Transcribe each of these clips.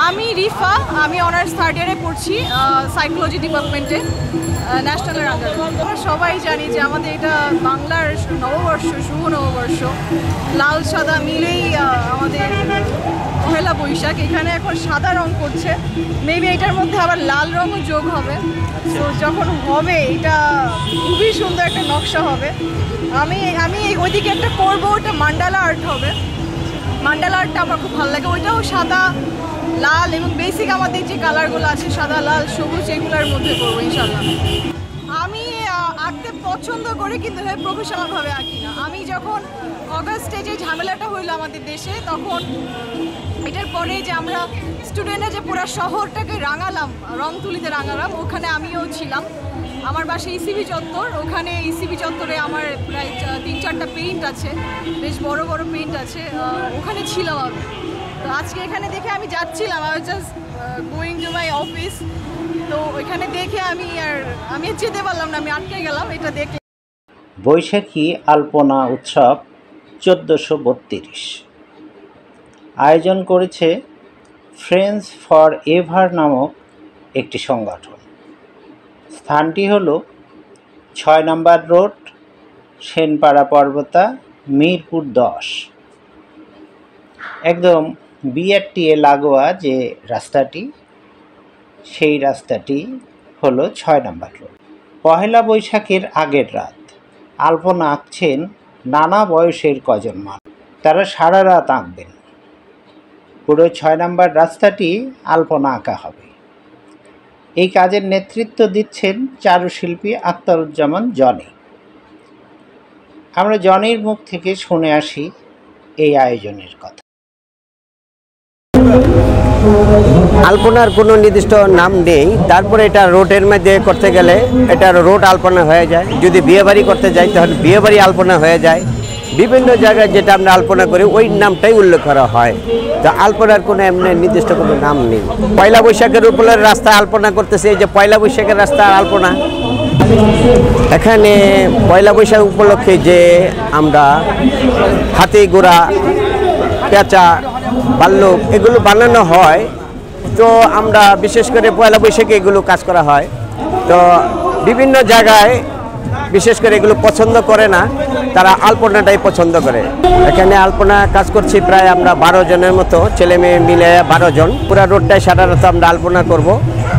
আমি রিফা, আমি honours third ইয়ারে পড়ছি সাইকোলজি ডিপার্টমেন্টে ন্যাশনালের আন্ডারে। আমরা সবাই জানি যে আমাদের এটা বাংলার নববর্ষ, শুভ নববর্ষ, লাল সাদা মিলেই আমাদের পহেলা বৈশাখ। এখানে এখন সাদা রং করছে, মেবি এটার মধ্যে আবার লাল রঙও যোগ হবে। তো যখন হবে এটা খুবই সুন্দর একটা নকশা হবে। আমি ওইদিকে একটা করবো, ওটা মান্ডালা আর্ট হবে। মান্ডালা আর্টটা আমার খুব ভালো লাগে, ওইটাও সাদা লাল এবং বেসিক আমাদের যে কালারগুলো আছে সাদা লাল সবুজ এগুলোর মধ্যে করবো ইনশাল্লাহ। আমি আঁকতে পছন্দ করি কিন্তু প্রফেশনালভাবে আঁকি না। আমি যখন অগাস্টে যে ঝামেলাটা হইলো আমাদের দেশে, তখন এটার পরে যে আমরা স্টুডেন্টরা যে পুরো শহরটাকে রাঙালাম, রং তুলিতে রাঙালাম, ওখানে আমিও ছিলাম। আমার বাসায় ইসিবি চত্বর, ওখানে ইসিবি চত্বরে আমার প্রায় 3-4টা পেইন্ট আছে, বেশ বড় বড় পেইন্ট আছে, ওখানে ছিলাম আমি। তো আজকে এখানে দেখে আমি যাচ্ছিলাম, I was just going to my office. তো ওইখানে দেখে আমি যেতে পারলাম না, আমি আটকে গেলাম এটা দেখে। বৈশাখী আলপনা উৎসব 1432 আয়োজন করেছে ফ্রেন্ডস ফর এভার নামক একটি সংগঠন। স্থানটি হল 6 নম্বর রোড, সেনপাড়া পর্বতা, মিরপুর 10। একদম বিআরটিএ লাগোয়া যে রাস্তাটি, সেই রাস্তাটি হলো 6 নম্বর রোড। পহেলা বৈশাখের আগের রাত আলপনা আঁকছেন নানা বয়সের কজন মানুষ। তারা সারা রাত আঁকবেন। পুরো 6 নম্বর রাস্তাটি আলপনা আঁকা হবে। এই কাজের নেতৃত্ব দিচ্ছেন চারুশিল্পী আখতারুজ্জামান জনি। আমরা জনির মুখ থেকে শুনে আসি এই আয়োজনের কথা। আলপনার কোনো নির্দিষ্ট নাম নেই, তারপরে এটা রোডের মধ্যে করতে গেলে এটা রোড আলপনা হয়ে যায়। যদি বিয়েবাড়ি করতে যাই তাহলে বিয়েবাড়ি আলপনা হয়ে যায়। বিভিন্ন জায়গায় যেটা আমরা আলপনা করি ওই নামটাই উল্লেখ করা হয়। তো আলপনার কোনো এমনি নির্দিষ্ট কোনো নাম নেই। পয়লা বৈশাখের উপরে রাস্তা আলপনা করতেছে, এই যে পয়লা বৈশাখের রাস্তা আলপনা। এখানে পয়লা বৈশাখ উপলক্ষে যে আমরা হাতি ঘোড়া, পেঁচা, ভাল্লুক এগুলো বানানো হয়, তো আমরা বিশেষ করে পয়লা বৈশাখে এগুলো কাজ করা হয়। তো বিভিন্ন জায়গায় বিশেষ করে এগুলো পছন্দ করে না, তারা আলপনাটাই পছন্দ করে। এখানে আলপনা কাজ করছি প্রায় আমরা 12 জনের মতো, ছেলে মেয়ে মিলে 12 জন। পুরো রোডটায় সারা রাত আমরা আলপনা করব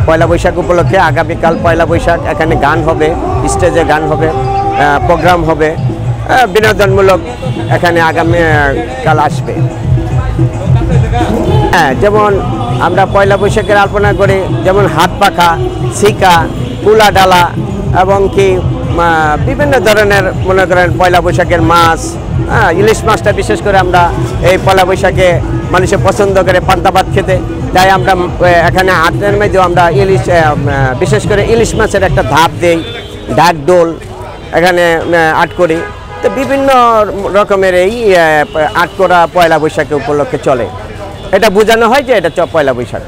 পয়লা বৈশাখ উপলক্ষে। আগামীকাল পয়লা বৈশাখ, এখানে গান হবে, স্টেজে গান হবে, প্রোগ্রাম হবে, বিনোদনমূলক এখানে আগামীকাল আসবে। হ্যাঁ, যেমন আমরা পয়লা বৈশাখের আলপনা করি, যেমন হাত পাখা, শিকা, কুলা ডালা এবং কি বিভিন্ন ধরনের মনে করেন পয়লা বৈশাখের মাছ, ইলিশ মাছটা বিশেষ করে আমরা এই পয়লা বৈশাখে মানুষে পছন্দ করে পান্তা ভাত খেতে। তাই আমরা এখানে আটের মধ্যেও আমরা ইলিশ, বিশেষ করে ইলিশ মাছের একটা ধাপ দেই, ডাক দোল এখানে আট করি। তো বিভিন্ন রকমের এই আট করা পয়লা বৈশাখে উপলক্ষে চলে। এটা বোঝানো হয় যে এটা পয়লা বৈশাখ।